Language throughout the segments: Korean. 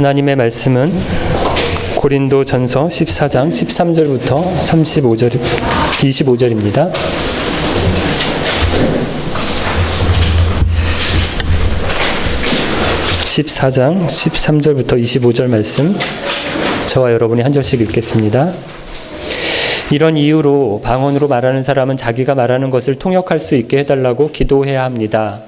하나님의 말씀은 고린도전서 14장 13절부터 25절입니다. (14장) 13절부터 25절 말씀, 저와 여러분이 한 절씩 읽겠습니다. 이런 이유로 방언으로 말하는 사람은 자기가 말하는 것을 통역할 수 있게 해달라고 기도해야 합니다.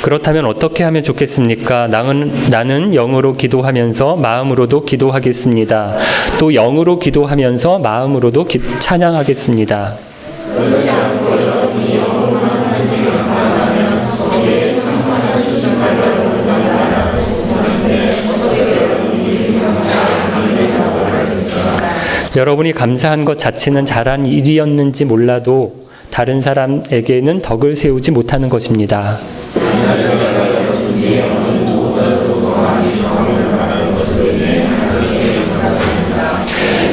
그렇다면 어떻게 하면 좋겠습니까? 나는 영으로 기도하면서 마음으로도 기도하겠습니다. 또 영으로 기도하면서 마음으로도 찬양하겠습니다. 여러분이 감사한 것 자체는 잘한 일이었는지 몰라도 다른 사람에게는 덕을 세우지 못하는 것입니다.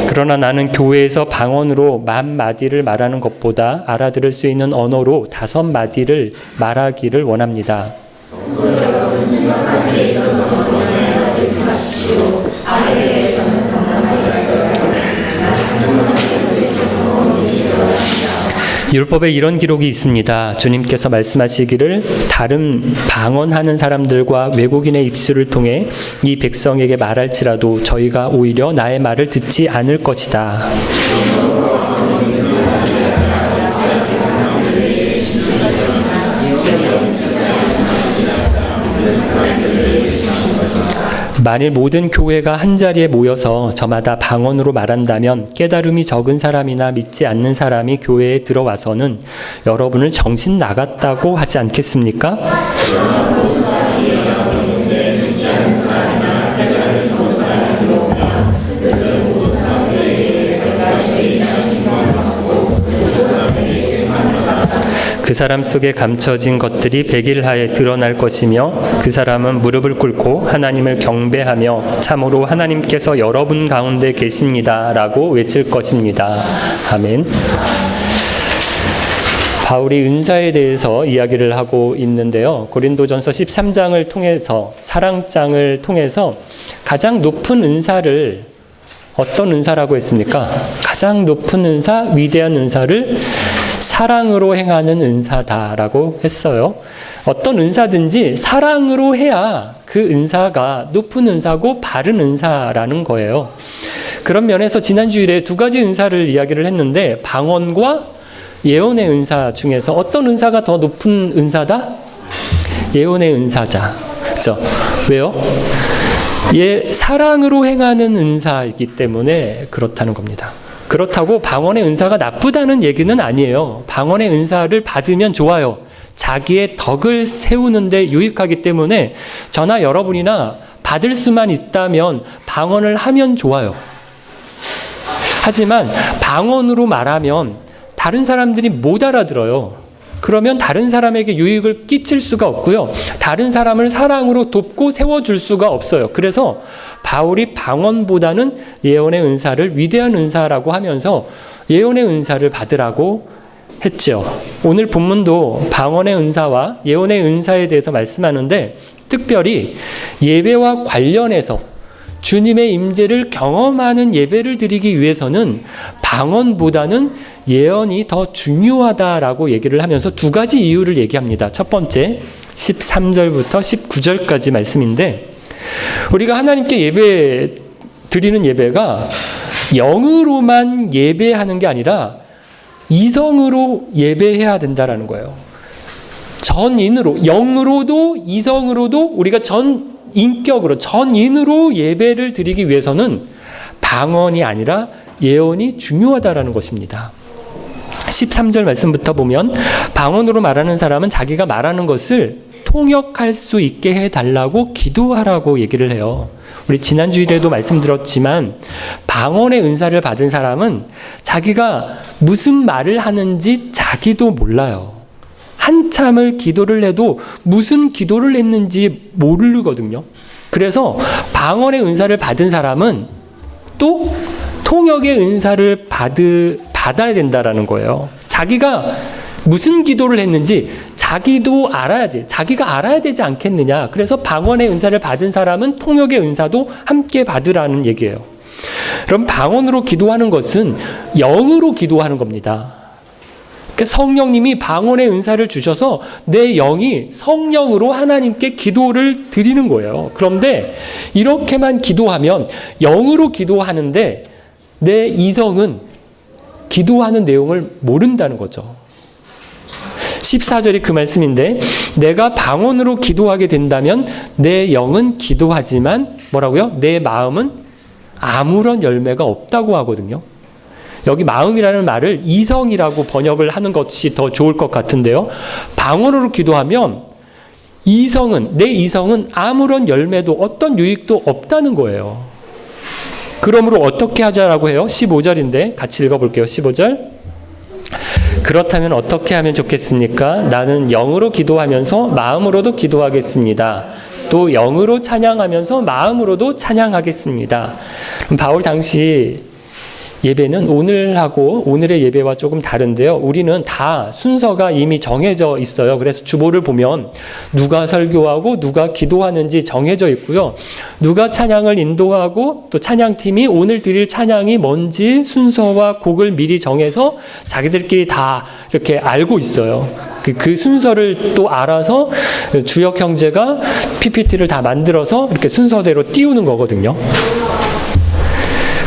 그러나 나는 교회에서 방언으로 10,000마디를 말하는 것보다 알아들을 수 있는 언어로 5마디를 말하기를 원합니다. 율법에 이런 기록이 있습니다. 주님께서 말씀하시기를 다른 방언하는 사람들과 외국인의 입술을 통해 이 백성에게 말할지라도 저희가 오히려 나의 말을 듣지 않을 것이다. 만일 모든 교회가 한자리에 모여서 저마다 방언으로 말한다면 깨달음이 적은 사람이나 믿지 않는 사람이 교회에 들어와서는 여러분을 정신 나갔다고 하지 않겠습니까? 그 사람 속에 감춰진 것들이 백일하에 드러날 것이며 그 사람은 무릎을 꿇고 하나님을 경배하며 참으로 하나님께서 여러분 가운데 계십니다 라고 외칠 것입니다. 아멘. 바울이 은사에 대해서 이야기를 하고 있는데요. 고린도전서 13장을 통해서, 사랑장을 통해서 가장 높은 은사를, 어떤 은사라고 했습니까? 가장 높은 은사, 위대한 은사를 사랑으로 행하는 은사다라고 했어요. 어떤 은사든지 사랑으로 해야 그 은사가 높은 은사고 바른 은사라는 거예요. 그런 면에서 지난 주일에 2가지 은사를 이야기를 했는데 방언과 예언의 은사 중에서 어떤 은사가 더 높은 은사다? 예언의 은사자. 그렇죠? 왜요? 사랑으로 행하는 은사이기 때문에 그렇다는 겁니다. 그렇다고 방언의 은사가 나쁘다는 얘기는 아니에요. 방언의 은사를 받으면 좋아요. 자기의 덕을 세우는데 유익하기 때문에 저나 여러분이나 받을 수만 있다면 방언을 하면 좋아요. 하지만 방언으로 말하면 다른 사람들이 못 알아들어요. 그러면 다른 사람에게 유익을 끼칠 수가 없고요. 다른 사람을 사랑으로 돕고 세워줄 수가 없어요. 그래서 바울이 방언보다는 예언의 은사를 위대한 은사라고 하면서 예언의 은사를 받으라고 했죠. 오늘 본문도 방언의 은사와 예언의 은사에 대해서 말씀하는데 특별히 예배와 관련해서 주님의 임재를 경험하는 예배를 드리기 위해서는 방언보다는 예언이 더 중요하다라고 얘기를 하면서 2가지 이유를 얘기합니다. 첫 번째, 13절부터 19절까지 말씀인데 우리가 하나님께 예배 드리는 예배가 영으로만 예배하는 게 아니라 이성으로 예배해야 된다라는 거예요. 전인으로, 영으로도 이성으로도 우리가 인격으로, 전인으로 예배를 드리기 위해서는 방언이 아니라 예언이 중요하다라는 것입니다. 13절 말씀부터 보면 방언으로 말하는 사람은 자기가 말하는 것을 통역할 수 있게 해달라고 기도하라고 얘기를 해요. 우리 지난 주일에도 말씀드렸지만 방언의 은사를 받은 사람은 자기가 무슨 말을 하는지 자기도 몰라요. 한참을 기도를 해도 무슨 기도를 했는지 모르거든요. 그래서 방언의 은사를 받은 사람은 또 통역의 은사를 받아야 된다라는 거예요. 자기가 무슨 기도를 했는지 자기도 알아야지. 자기가 알아야 되지 않겠느냐. 그래서 방언의 은사를 받은 사람은 통역의 은사도 함께 받으라는 얘기예요. 그럼 방언으로 기도하는 것은 영으로 기도하는 겁니다. 그러니까 성령님이 방언의 은사를 주셔서 내 영이 성령으로 하나님께 기도를 드리는 거예요. 그런데 이렇게만 기도하면 영으로 기도하는데 내 이성은 기도하는 내용을 모른다는 거죠. 14절이 그 말씀인데 내가 방언으로 기도하게 된다면 내 영은 기도하지만 뭐라고요? 내 마음은 아무런 열매가 없다고 하거든요. 여기 마음이라는 말을 이성이라고 번역을 하는 것이 더 좋을 것 같은데요. 방언으로 기도하면 내 이성은 아무런 열매도 어떤 유익도 없다는 거예요. 그러므로 어떻게 하자라고 해요? 15절인데 같이 읽어볼게요. 15절. 그렇다면 어떻게 하면 좋겠습니까? 나는 영으로 기도하면서 마음으로도 기도하겠습니다. 또 영으로 찬양하면서 마음으로도 찬양하겠습니다. 바울 당시 예배는 오늘의 예배와 조금 다른데요. 우리는 다 순서가 이미 정해져 있어요. 그래서 주보를 보면 누가 설교하고 누가 기도하는지 정해져 있고요. 누가 찬양을 인도하고 또 찬양팀이 오늘 드릴 찬양이 뭔지 순서와 곡을 미리 정해서 자기들끼리 다 이렇게 알고 있어요. 그 순서를 또 알아서 주역 형제가 PPT를 다 만들어서 이렇게 순서대로 띄우는 거거든요.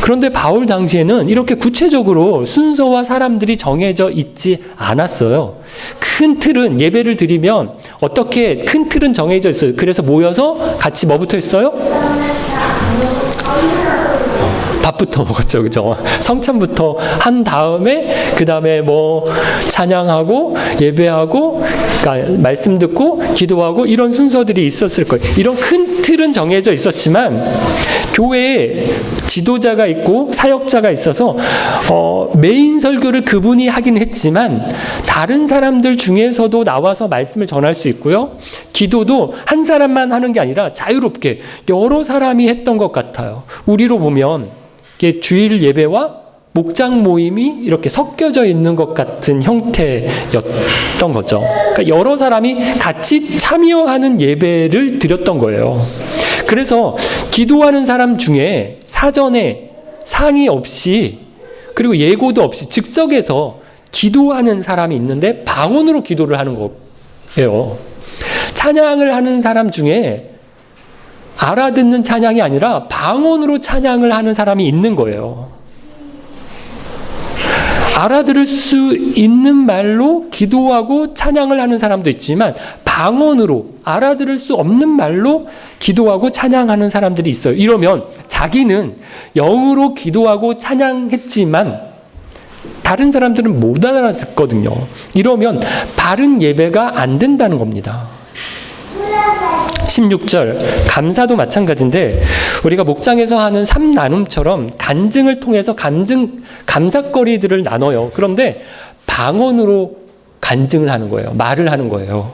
그런데 바울 당시에는 이렇게 구체적으로 순서와 사람들이 정해져 있지 않았어요. 큰 틀은 예배를 드리면 어떻게 큰 틀은 정해져 있어요. 그래서 모여서 같이 뭐부터 했어요? 밥부터 먹었죠. 그죠? 성찬부터 한 다음에 그 다음에 뭐 찬양하고 예배하고 그러니까 말씀 듣고 기도하고 이런 순서들이 있었을 거예요. 이런 큰 틀은 정해져 있었지만 교회에 지도자가 있고 사역자가 있어서 메인 설교를 그분이 하긴 했지만 다른 사람들 중에서도 나와서 말씀을 전할 수 있고요. 기도도 한 사람만 하는 게 아니라 자유롭게 여러 사람이 했던 것 같아요. 우리로 보면 주일 예배와 목장 모임이 이렇게 섞여져 있는 것 같은 형태였던 거죠. 그러니까 여러 사람이 같이 참여하는 예배를 드렸던 거예요. 그래서 기도하는 사람 중에 사전에 상의 없이 그리고 예고도 없이 즉석에서 기도하는 사람이 있는데 방언으로 기도를 하는 거예요. 찬양을 하는 사람 중에 알아듣는 찬양이 아니라 방언으로 찬양을 하는 사람이 있는 거예요. 알아들을 수 있는 말로 기도하고 찬양을 하는 사람도 있지만 방언으로 알아들을 수 없는 말로 기도하고 찬양하는 사람들이 있어요. 이러면 자기는 영으로 기도하고 찬양했지만 다른 사람들은 못 알아듣거든요. 이러면 바른 예배가 안 된다는 겁니다. 16절 감사도 마찬가지인데 우리가 목장에서 하는 삼나눔처럼 간증을 통해서 감사거리들을 나눠요. 그런데 방언으로 간증을 하는 거예요. 말을 하는 거예요.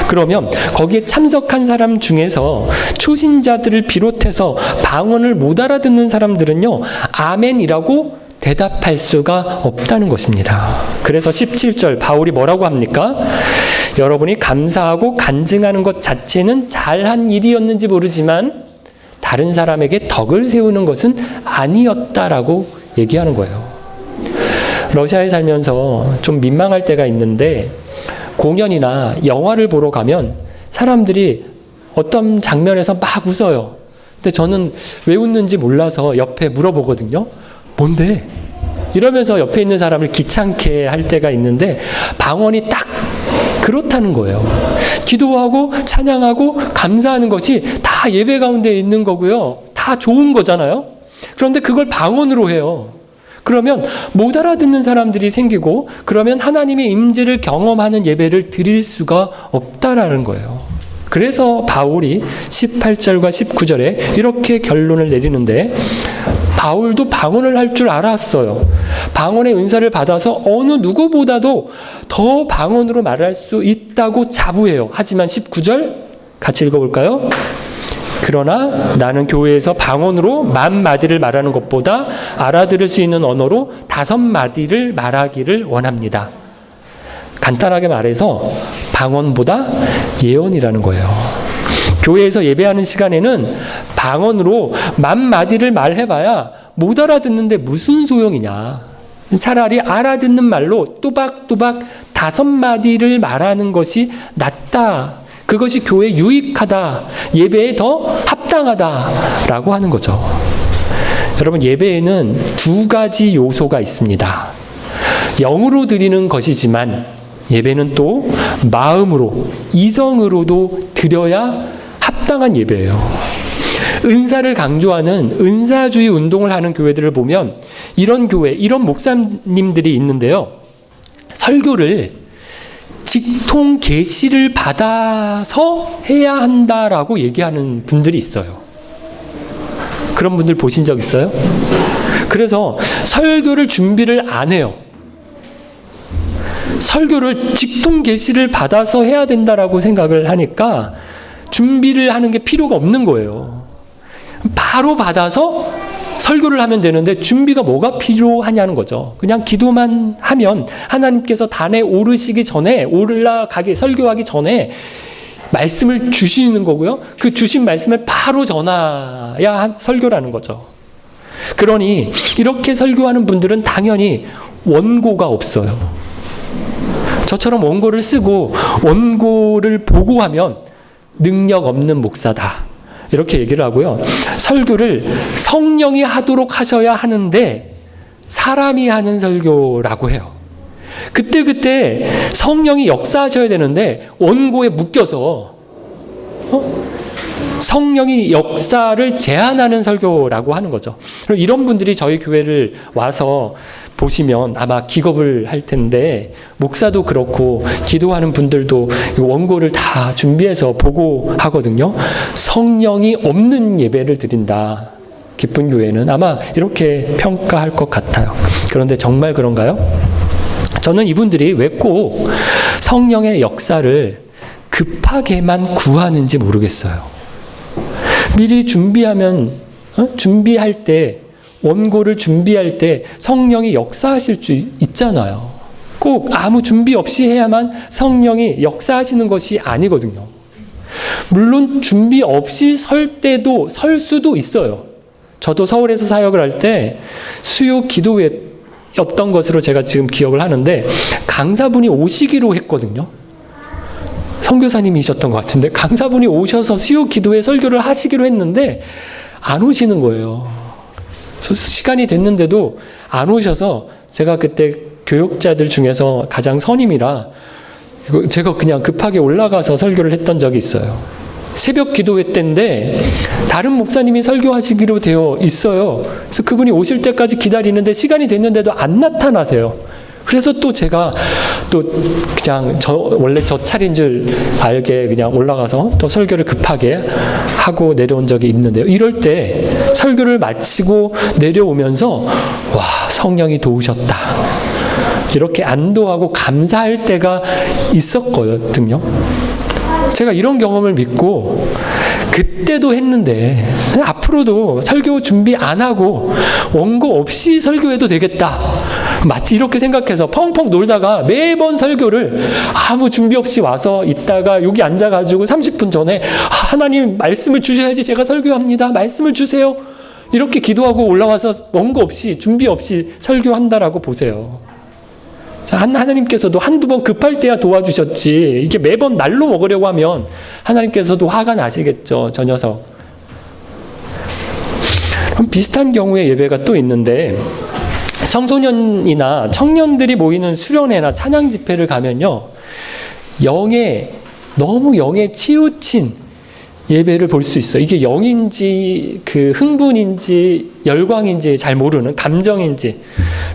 그러면 거기에 참석한 사람 중에서 초신자들을 비롯해서 방언을 못 알아듣는 사람들은요, 아멘이라고 대답할 수가 없다는 것입니다. 그래서 17절 바울이 뭐라고 합니까? 여러분이 감사하고 간증하는 것 자체는 잘한 일이었는지 모르지만 다른 사람에게 덕을 세우는 것은 아니었다라고 얘기하는 거예요. 러시아에 살면서 좀 민망할 때가 있는데 공연이나 영화를 보러 가면 사람들이 어떤 장면에서 막 웃어요. 근데 저는 왜 웃는지 몰라서 옆에 물어보거든요. 뭔데? 이러면서 옆에 있는 사람을 귀찮게 할 때가 있는데 방언이 딱 그렇다는 거예요. 기도하고 찬양하고 감사하는 것이 다 예배 가운데 있는 거고요. 다 좋은 거잖아요. 그런데 그걸 방언으로 해요. 그러면 못 알아듣는 사람들이 생기고 그러면 하나님의 임재를 경험하는 예배를 드릴 수가 없다라는 거예요. 그래서 바울이 18절과 19절에 이렇게 결론을 내리는데 바울도 방언을 할 줄 알았어요. 방언의 은사를 받아서 어느 누구보다도 더 방언으로 말할 수 있다고 자부해요. 하지만 19절 같이 읽어볼까요? 그러나 나는 교회에서 방언으로 10,000마디를 말하는 것보다 알아들을 수 있는 언어로 5마디를 말하기를 원합니다. 간단하게 말해서 방언보다 예언이라는 거예요. 교회에서 예배하는 시간에는 방언으로 10,000마디를 말해봐야 못 알아듣는데 무슨 소용이냐. 차라리 알아듣는 말로 또박또박 5마디를 말하는 것이 낫다. 그것이 교회에 유익하다. 예배에 더 합당하다라고 하는 거죠. 여러분, 예배에는 2가지 요소가 있습니다. 영으로 드리는 것이지만 예배는 또 마음으로, 이성으로도 드려야 합당한 예배예요. 은사를 강조하는 은사주의 운동을 하는 교회들을 보면 이런 교회, 이런 목사님들이 있는데요. 설교를 직통 계시를 받아서 해야 한다라고 얘기하는 분들이 있어요. 그런 분들 보신 적 있어요? 그래서 설교를 준비를 안 해요. 설교를 직통 계시를 받아서 해야 된다라고 생각을 하니까 준비를 하는 게 필요가 없는 거예요. 바로 받아서 설교를 하면 되는데 준비가 뭐가 필요하냐는 거죠. 그냥 기도만 하면 하나님께서 단에 오르시기 전에, 올라가기, 설교하기 전에 말씀을 주시는 거고요. 그 주신 말씀을 바로 전해야 설교라는 거죠. 그러니 이렇게 설교하는 분들은 당연히 원고가 없어요. 저처럼 원고를 쓰고 원고를 보고 하면 능력 없는 목사다. 이렇게 얘기를 하고요. 설교를 성령이 하도록 하셔야 하는데 사람이 하는 설교라고 해요. 그때 성령이 역사하셔야 되는데 원고에 묶여서 성령이 역사를 제한하는 설교라고 하는 거죠. 이런 분들이 저희 교회를 와서 보시면 아마 기겁을 할 텐데, 목사도 그렇고 기도하는 분들도 원고를 다 준비해서 보고 하거든요. 성령이 없는 예배를 드린다. 기쁜 교회는 아마 이렇게 평가할 것 같아요. 그런데 정말 그런가요? 저는 이분들이 왜 꼭 성령의 역사를 급하게만 구하는지 모르겠어요. 미리 준비하면, 준비할 때, 원고를 준비할 때 성령이 역사하실 수 있잖아요. 꼭 아무 준비 없이 해야만 성령이 역사하시는 것이 아니거든요. 물론 준비 없이 설 때도, 설 수도 있어요. 저도 서울에서 사역을 할 때 수요 기도회였던 것으로 제가 지금 기억을 하는데, 강사분이 오시기로 했거든요. 선교사님이셨던 것 같은데 강사분이 오셔서 수요 기도회 설교를 하시기로 했는데 안 오시는 거예요. 시간이 됐는데도 안 오셔서 제가 그때 교육자들 중에서 가장 선임이라 제가 그냥 급하게 올라가서 설교를 했던 적이 있어요. 새벽 기도회 때인데 다른 목사님이 설교하시기로 되어 있어요. 그래서 그분이 오실 때까지 기다리는데 시간이 됐는데도 안 나타나세요. 그래서 또 제가 또 그냥 원래 저 차례인 줄 알게 그냥 올라가서 또 설교를 급하게 하고 내려온 적이 있는데요. 이럴 때 설교를 마치고 내려오면서 와, 성령이 도우셨다. 이렇게 안도하고 감사할 때가 있었거든요. 제가 이런 경험을 믿고 그때도 했는데 앞으로도 설교 준비 안 하고 원고 없이 설교해도 되겠다. 마치 이렇게 생각해서 펑펑 놀다가 매번 설교를 아무 준비 없이 와서 있다가 여기 앉아가지고 30분 전에 하나님 말씀을 주셔야지 제가 설교합니다. 말씀을 주세요. 이렇게 기도하고 올라와서 원고 없이 준비 없이 설교한다라고 보세요. 하나님께서도 한두 번 급할 때야 도와주셨지 이게 매번 날로 먹으려고 하면 하나님께서도 화가 나시겠죠. 저 녀석. 그럼 비슷한 경우의 예배가 또 있는데, 청소년이나 청년들이 모이는 수련회나 찬양 집회를 가면요, 너무 영에 치우친 예배를 볼 수 있어요. 이게 영인지 그 흥분인지 열광인지 잘 모르는 감정인지.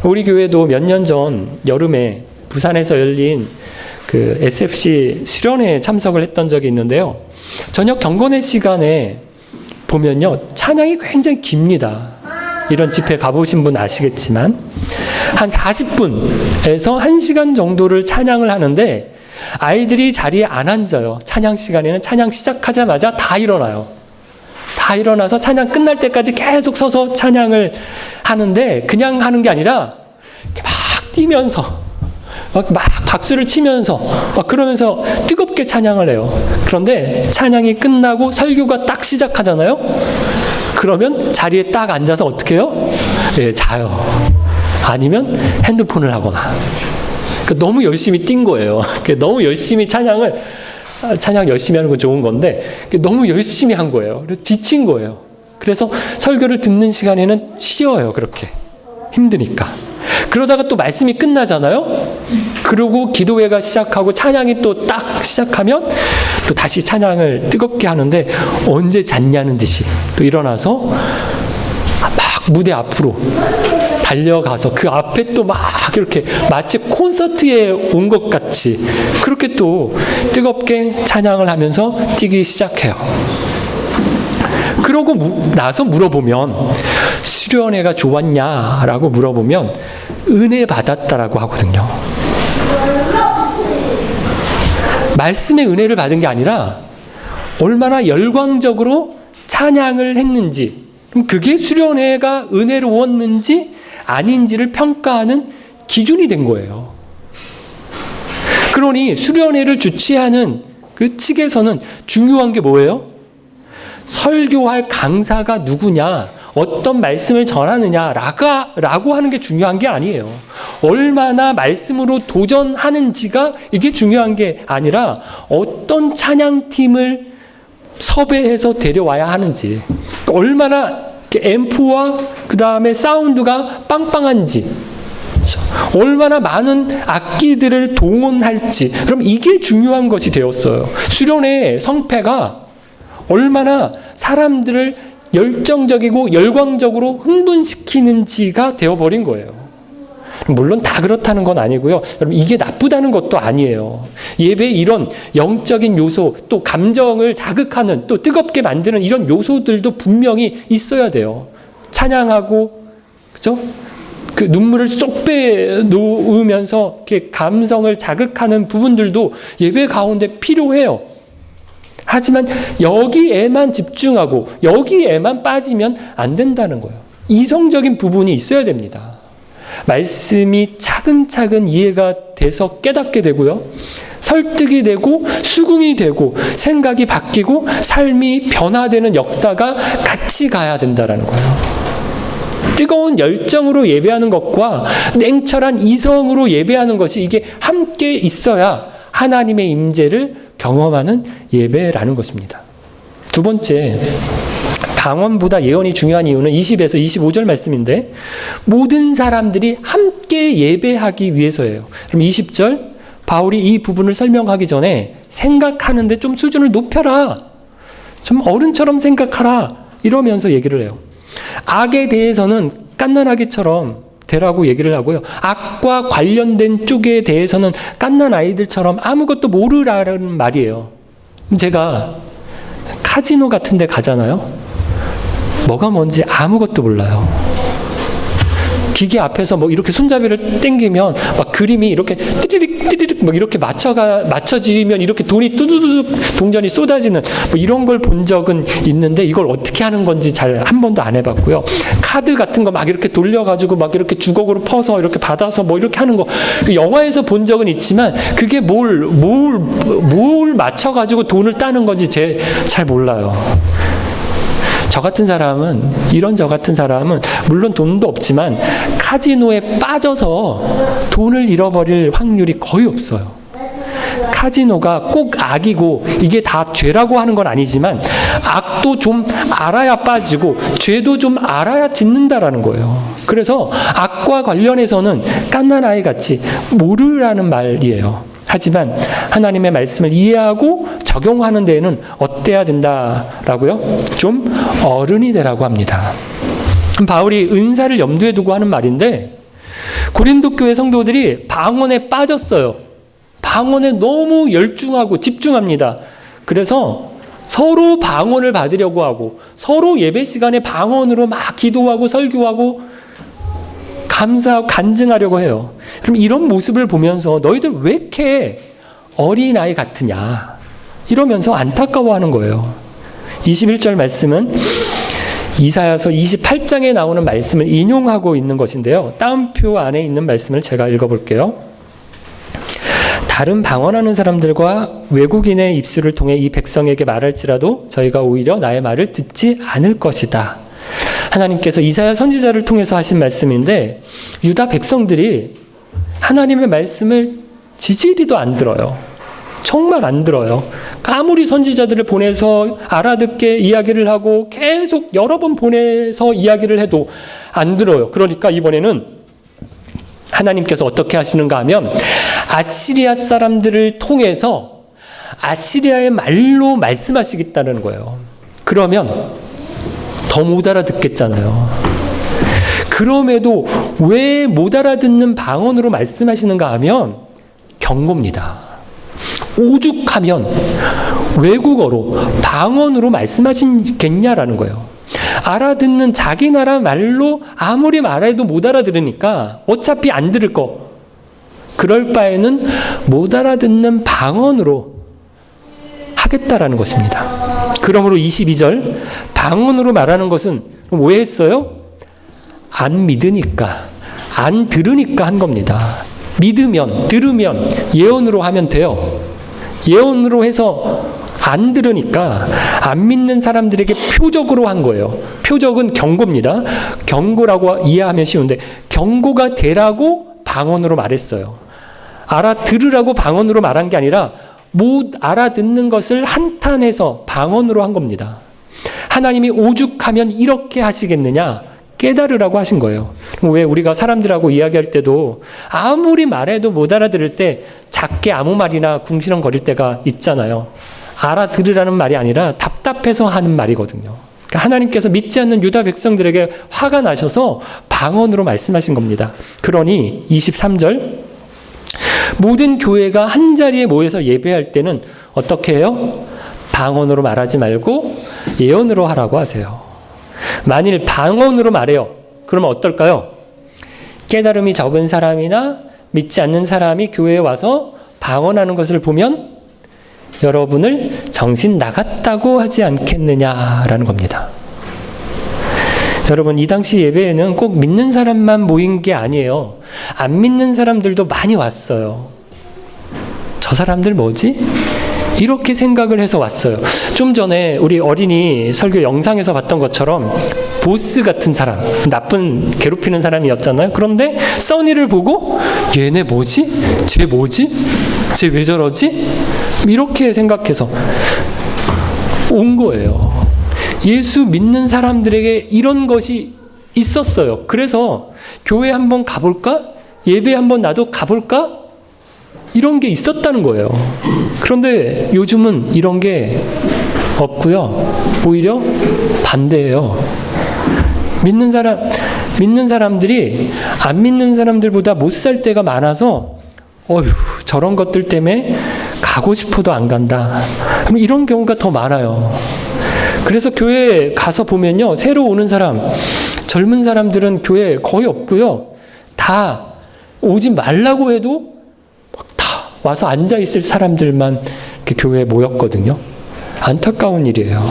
우리 교회도 몇 년 전 여름에 부산에서 열린 그 SFC 수련회에 참석을 했던 적이 있는데요. 저녁 경건회 시간에 보면요, 찬양이 굉장히 깁니다. 이런 집회 가보신 분 아시겠지만 한 40분에서 1시간 정도를 찬양을 하는데 아이들이 자리에 안 앉아요. 찬양 시간에는 찬양 시작하자마자 다 일어나요. 다 일어나서 찬양 끝날 때까지 계속 서서 찬양을 하는데, 그냥 하는 게 아니라 막 뛰면서 막 박수를 치면서 막 그러면서 뜨겁게 찬양을 해요. 그런데 찬양이 끝나고 설교가 딱 시작하잖아요. 그러면 자리에 딱 앉아서 어떻게 해요? 네, 자요. 아니면 핸드폰을 하거나. 그러니까 너무 열심히 뛴 거예요. 너무 열심히 찬양 열심히 하는 건 좋은 건데 너무 열심히 한 거예요. 그래서 지친 거예요. 그래서 설교를 듣는 시간에는 쉬어요. 그렇게 힘드니까. 그러다가 또 말씀이 끝나잖아요. 그러고 기도회가 시작하고 찬양이 또 딱 시작하면 또 다시 찬양을 뜨겁게 하는데, 언제 잤냐는 듯이 또 일어나서 막 무대 앞으로 달려가서 그 앞에 또 막 이렇게 마치 콘서트에 온 것 같이 그렇게 또 뜨겁게 찬양을 하면서 뛰기 시작해요. 그러고 나서 물어보면, 수련회가 좋았냐라고 물어보면 은혜 받았다라고 하거든요. 말씀의 은혜를 받은 게 아니라 얼마나 열광적으로 찬양을 했는지, 그게 수련회가 은혜로웠는지 아닌지를 평가하는 기준이 된 거예요. 그러니 수련회를 주최하는 그 측에서는 중요한 게 뭐예요? 설교할 강사가 누구냐, 어떤 말씀을 전하느냐라고 하는 게 중요한 게 아니에요. 얼마나 말씀으로 도전하는지가 이게 중요한 게 아니라 어떤 찬양팀을 섭외해서 데려와야 하는지, 얼마나 앰프와 그 다음에 사운드가 빵빵한지, 얼마나 많은 악기들을 동원할지, 그럼 이게 중요한 것이 되었어요. 수련회 성패가 얼마나 사람들을 열정적이고 열광적으로 흥분시키는지가 되어버린 거예요. 물론 다 그렇다는 건 아니고요. 여러분, 이게 나쁘다는 것도 아니에요. 예배에 이런 영적인 요소, 또 감정을 자극하는, 또 뜨겁게 만드는 이런 요소들도 분명히 있어야 돼요. 찬양하고, 그죠? 그 눈물을 쏙 빼놓으면서 이렇게 감성을 자극하는 부분들도 예배 가운데 필요해요. 하지만 여기에만 집중하고 여기에만 빠지면 안 된다는 거예요. 이성적인 부분이 있어야 됩니다. 말씀이 차근차근 이해가 돼서 깨닫게 되고요. 설득이 되고 수긍이 되고 생각이 바뀌고 삶이 변화되는 역사가 같이 가야 된다는 거예요. 뜨거운 열정으로 예배하는 것과 냉철한 이성으로 예배하는 것이 이게 함께 있어야 하나님의 임재를 경험하는 예배라는 것입니다. 두 번째, 방언보다 예언이 중요한 이유는 20에서 25절 말씀인데, 모든 사람들이 함께 예배하기 위해서예요. 그럼 20절, 바울이 이 부분을 설명하기 전에 생각하는데 좀 수준을 높여라, 좀 어른처럼 생각하라, 이러면서 얘기를 해요. 악에 대해서는 갓난아기처럼 되라고 얘기를 하고요. 악과 관련된 쪽에 대해서는 갓난 아이들처럼 아무것도 모르라는 말이에요. 제가 카지노 같은 데 가잖아요. 뭐가 뭔지 아무것도 몰라요. 기계 앞에서 뭐 이렇게 손잡이를 당기면 막 그림이 이렇게 띠리릭 띠리릭 막 이렇게 맞춰지면 이렇게 돈이 뚜두두둑 동전이 쏟아지는 뭐 이런 걸 본 적은 있는데, 이걸 어떻게 하는 건지 잘 한 번도 안 해봤고요. 카드 같은 거 막 이렇게 돌려가지고 막 이렇게 주걱으로 퍼서 이렇게 받아서 뭐 이렇게 하는 거, 영화에서 본 적은 있지만 그게 뭘 맞춰가지고 돈을 따는 건지 잘 몰라요. 저 같은 사람은 물론 돈도 없지만 카지노에 빠져서 돈을 잃어버릴 확률이 거의 없어요. 카지노가 꼭 악이고 이게 다 죄라고 하는 건 아니지만, 악도 좀 알아야 빠지고 죄도 좀 알아야 짓는다라는 거예요. 그래서 악과 관련해서는 갓난아이 같이 모르라는 말이에요. 하지만 하나님의 말씀을 이해하고 적용하는 데에는 어때야 된다라고요? 좀 어른이 되라고 합니다. 바울이 은사를 염두에 두고 하는 말인데, 고린도 교회 성도들이 방언에 빠졌어요. 방언에 너무 열중하고 집중합니다. 그래서 서로 방언을 받으려고 하고, 서로 예배 시간에 방언으로 막 기도하고 설교하고 감사하고 간증하려고 해요. 그럼 이런 모습을 보면서 너희들 왜 이렇게 어린아이 같으냐, 이러면서 안타까워하는 거예요. 21절 말씀은 이사야서 28장에 나오는 말씀을 인용하고 있는 것인데요. 따옴표 안에 있는 말씀을 제가 읽어볼게요. 다른 방언하는 사람들과 외국인의 입술을 통해 이 백성에게 말할지라도 저희가 오히려 나의 말을 듣지 않을 것이다. 하나님께서 이사야 선지자를 통해서 하신 말씀인데 유다 백성들이 하나님의 말씀을 지지리도 안 들어요. 정말 안 들어요. 아무리 선지자들을 보내서 알아듣게 이야기를 하고 계속 여러 번 보내서 이야기를 해도 안 들어요. 그러니까 이번에는 하나님께서 어떻게 하시는가 하면 아시리아 사람들을 통해서 아시리아의 말로 말씀하시겠다는 거예요. 그러면 더 못 알아듣겠잖아요. 그럼에도 왜 못 알아듣는 방언으로 말씀하시는가 하면 경고입니다. 오죽하면 외국어로 방언으로 말씀하시겠냐라는 거예요. 알아듣는 자기 나라 말로 아무리 말해도 못 알아들으니까 어차피 안 들을 거. 그럴 바에는 못 알아듣는 방언으로 하겠다라는 것입니다. 그러므로 22절 방언으로 말하는 것은 왜 했어요? 안 믿으니까, 안 들으니까 한 겁니다. 믿으면, 들으면 예언으로 하면 돼요. 예언으로 해서 안 들으니까 안 믿는 사람들에게 표적으로 한 거예요. 표적은 경고입니다. 경고라고 이해하면 쉬운데 경고가 되라고 방언으로 말했어요. 알아들으라고 방언으로 말한 게 아니라 못 알아듣는 것을 한탄해서 방언으로 한 겁니다. 하나님이 오죽하면 이렇게 하시겠느냐 깨달으라고 하신 거예요. 왜 우리가 사람들하고 이야기할 때도 아무리 말해도 못 알아들을 때 작게 아무 말이나 궁시렁거릴 때가 있잖아요. 알아들으라는 말이 아니라 답답해서 하는 말이거든요. 그러니까 하나님께서 믿지 않는 유다 백성들에게 화가 나셔서 방언으로 말씀하신 겁니다. 그러니 23절 모든 교회가 한자리에 모여서 예배할 때는 어떻게 해요? 방언으로 말하지 말고 예언으로 하라고 하세요. 만일 방언으로 말해요. 그러면 어떨까요? 깨달음이 적은 사람이나 믿지 않는 사람이 교회에 와서 방언하는 것을 보면 여러분을 정신 나갔다고 하지 않겠느냐라는 겁니다. 여러분, 이 당시 예배에는 꼭 믿는 사람만 모인 게 아니에요. 안 믿는 사람들도 많이 왔어요. 저 사람들 뭐지? 이렇게 생각을 해서 왔어요. 좀 전에 우리 어린이 설교 영상에서 봤던 것처럼 보스 같은 사람, 나쁜 괴롭히는 사람이었잖아요. 그런데 써니를 보고 얘네 뭐지? 쟤 뭐지? 쟤 왜 저러지? 이렇게 생각해서 온 거예요. 예수 믿는 사람들에게 이런 것이 있었어요. 그래서 교회 한번 가볼까? 예배 한번 나도 가볼까? 이런 게 있었다는 거예요. 그런데 요즘은 이런 게 없고요. 오히려 반대예요. 믿는 사람들이 안 믿는 사람들보다 못 살 때가 많아서 어휴, 저런 것들 때문에 가고 싶어도 안 간다. 이런 경우가 더 많아요. 그래서 교회에 가서 보면요. 새로 오는 사람, 젊은 사람들은 교회에 거의 없고요. 다 오지 말라고 해도 다 와서 앉아있을 사람들만 이렇게 교회에 모였거든요. 안타까운 일이에요.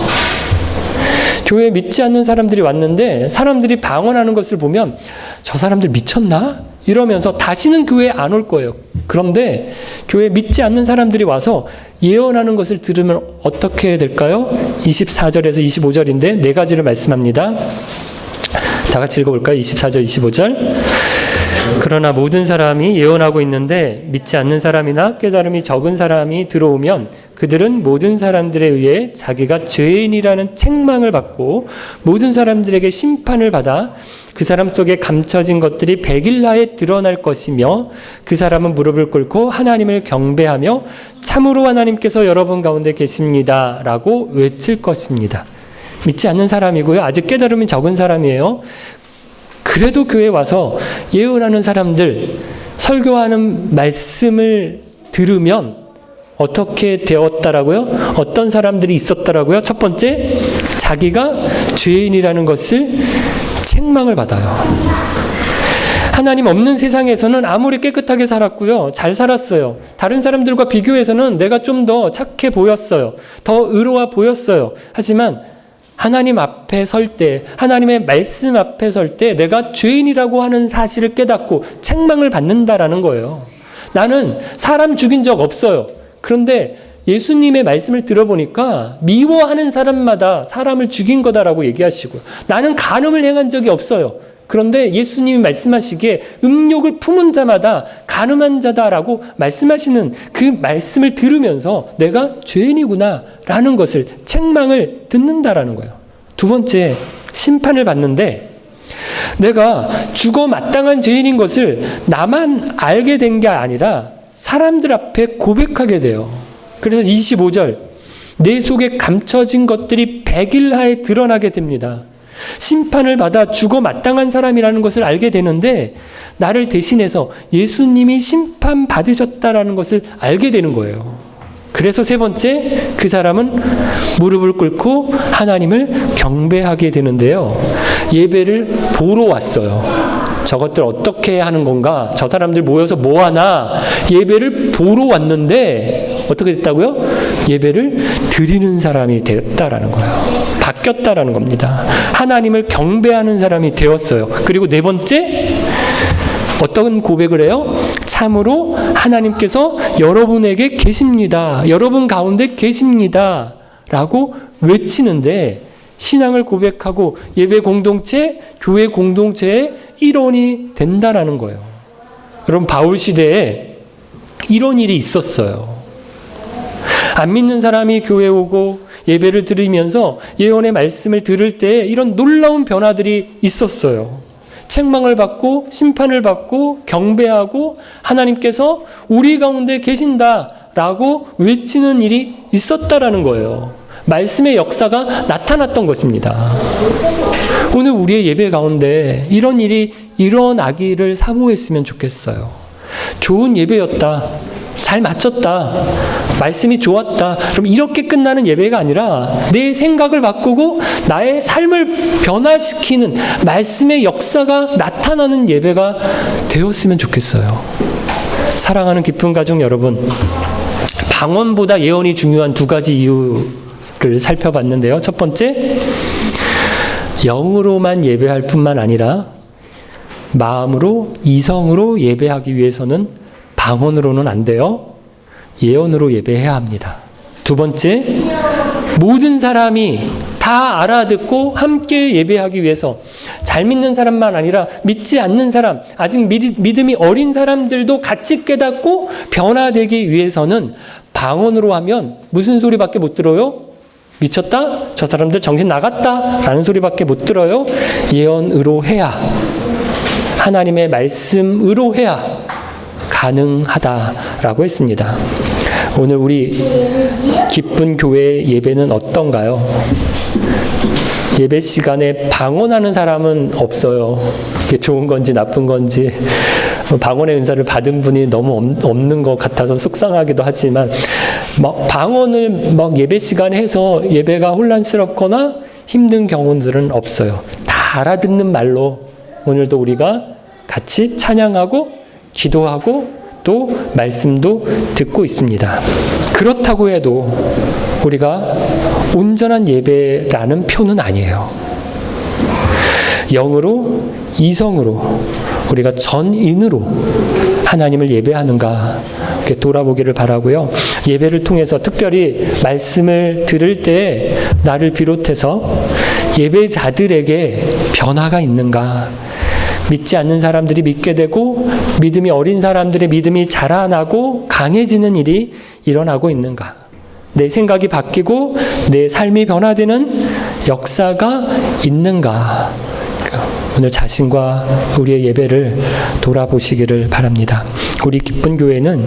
교회에 믿지 않는 사람들이 왔는데 사람들이 방언하는 것을 보면 저 사람들 미쳤나? 이러면서 다시는 교회에 안 올 거예요. 그런데 교회에 믿지 않는 사람들이 와서 예언하는 것을 들으면 어떻게 될까요? 24절에서 25절인데 네 가지를 말씀합니다. 다 같이 읽어볼까요? 24절, 25절. 그러나 모든 사람이 예언하고 있는데 믿지 않는 사람이나 깨달음이 적은 사람이 들어오면 그들은 모든 사람들에 의해 자기가 죄인이라는 책망을 받고 모든 사람들에게 심판을 받아 그 사람 속에 감춰진 것들이 백일하에 드러날 것이며 그 사람은 무릎을 꿇고 하나님을 경배하며 참으로 하나님께서 여러분 가운데 계십니다 라고 외칠 것입니다. 믿지 않는 사람이고요. 아직 깨달음이 적은 사람이에요. 그래도 교회에 와서 예언하는 사람들, 설교하는 말씀을 들으면 어떻게 되었다라고요? 어떤 사람들이 있었다라고요? 첫 번째, 자기가 죄인이라는 것을 책망을 받아요. 하나님 없는 세상에서는 아무리 깨끗하게 살았고요. 잘 살았어요. 다른 사람들과 비교해서는 내가 좀 더 착해 보였어요. 더 의로워 보였어요. 하지만 하나님 앞에 설 때, 하나님의 말씀 앞에 설 때 내가 죄인이라고 하는 사실을 깨닫고 책망을 받는다라는 거예요. 나는 사람 죽인 적 없어요. 그런데 예수님의 말씀을 들어보니까 미워하는 사람마다 사람을 죽인 거다라고 얘기하시고요. 나는 간음을 행한 적이 없어요. 그런데 예수님이 말씀하시기에 음욕을 품은 자마다 간음한 자다라고 말씀하시는 그 말씀을 들으면서 내가 죄인이구나라는 것을 책망을 듣는다라는 거예요. 두 번째, 심판을 받는데 내가 죽어 마땅한 죄인인 것을 나만 알게 된 게 아니라 사람들 앞에 고백하게 돼요. 그래서 25절, 내 속에 감춰진 것들이 백일하에 드러나게 됩니다. 심판을 받아 죽어 마땅한 사람이라는 것을 알게 되는데 나를 대신해서 예수님이 심판받으셨다라는 것을 알게 되는 거예요. 그래서 세 번째, 그 사람은 무릎을 꿇고 하나님을 경배하게 되는데요. 예배를 보러 왔어요. 저것들 어떻게 하는 건가? 저 사람들 모여서 뭐 하나? 예배를 보러 왔는데 어떻게 됐다고요? 예배를 드리는 사람이 되었다라는 거예요. 바뀌었다라는 겁니다. 하나님을 경배하는 사람이 되었어요. 그리고 네 번째, 어떤 고백을 해요? 참으로 하나님께서 여러분에게 계십니다. 여러분 가운데 계십니다. 라고 외치는데 신앙을 고백하고 예배 공동체, 교회 공동체의 일원이 된다라는 거예요. 여러분, 바울 시대에 이런 일이 있었어요. 안 믿는 사람이 교회에 오고 예배를 드리면서 예언의 말씀을 들을 때 이런 놀라운 변화들이 있었어요. 책망을 받고 심판을 받고 경배하고 하나님께서 우리 가운데 계신다라고 외치는 일이 있었다라는 거예요. 말씀의 역사가 나타났던 것입니다. 오늘 우리의 예배 가운데 이런 일이 일어나기를 사모했으면 좋겠어요. 좋은 예배였다. 잘 맞췄다. 말씀이 좋았다. 그럼 이렇게 끝나는 예배가 아니라 내 생각을 바꾸고 나의 삶을 변화시키는 말씀의 역사가 나타나는 예배가 되었으면 좋겠어요. 사랑하는 기쁜 가족 여러분, 방언보다 예언이 중요한 두 가지 이유를 살펴봤는데요. 첫 번째, 영으로만 예배할 뿐만 아니라 마음으로, 이성으로 예배하기 위해서는 방언으로는 안 돼요. 예언으로 예배해야 합니다. 두 번째, 모든 사람이 다 알아듣고 함께 예배하기 위해서 잘 믿는 사람만 아니라 믿지 않는 사람, 아직 믿음이 어린 사람들도 같이 깨닫고 변화되기 위해서는 방언으로 하면 무슨 소리밖에 못 들어요? 미쳤다? 저 사람들 정신 나갔다? 라는 소리밖에 못 들어요. 예언으로 해야, 하나님의 말씀으로 해야 가능하다라고 했습니다. 오늘 우리 기쁜 교회의 예배는 어떤가요? 예배 시간에 방언하는 사람은 없어요. 그게 좋은 건지 나쁜 건지, 방언의 은사를 받은 분이 너무 없는 것 같아서 속상하기도 하지만, 방언을 예배 시간에 해서 예배가 혼란스럽거나 힘든 경우들은 없어요. 다 알아듣는 말로 오늘도 우리가 같이 찬양하고 기도하고 또 말씀도 듣고 있습니다. 그렇다고 해도 우리가 온전한 예배라는 표는 아니에요. 영으로, 이성으로, 우리가 전인으로 하나님을 예배하는가 이렇게 돌아보기를 바라고요. 예배를 통해서 특별히 말씀을 들을 때 나를 비롯해서 예배자들에게 변화가 있는가, 믿지 않는 사람들이 믿게 되고 믿음이 어린 사람들의 믿음이 자라나고 강해지는 일이 일어나고 있는가, 내 생각이 바뀌고 내 삶이 변화되는 역사가 있는가, 오늘 자신과 우리의 예배를 돌아보시기를 바랍니다. 우리 기쁜 교회는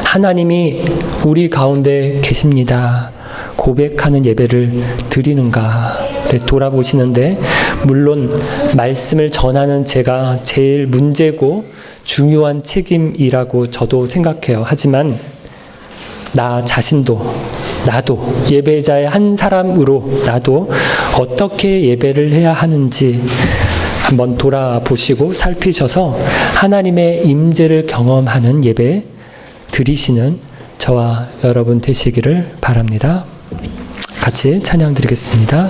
하나님이 우리 가운데 계십니다 고백하는 예배를 드리는가를 돌아보시는데, 물론 말씀을 전하는 제가 제일 문제고 중요한 책임이라고 저도 생각해요. 하지만 나 자신도, 나도 예배자의 한 사람으로 나도 어떻게 예배를 해야 하는지 한번 돌아보시고 살피셔서 하나님의 임재를 경험하는 예배 드리시는 저와 여러분 되시기를 바랍니다. 같이 찬양 드리겠습니다.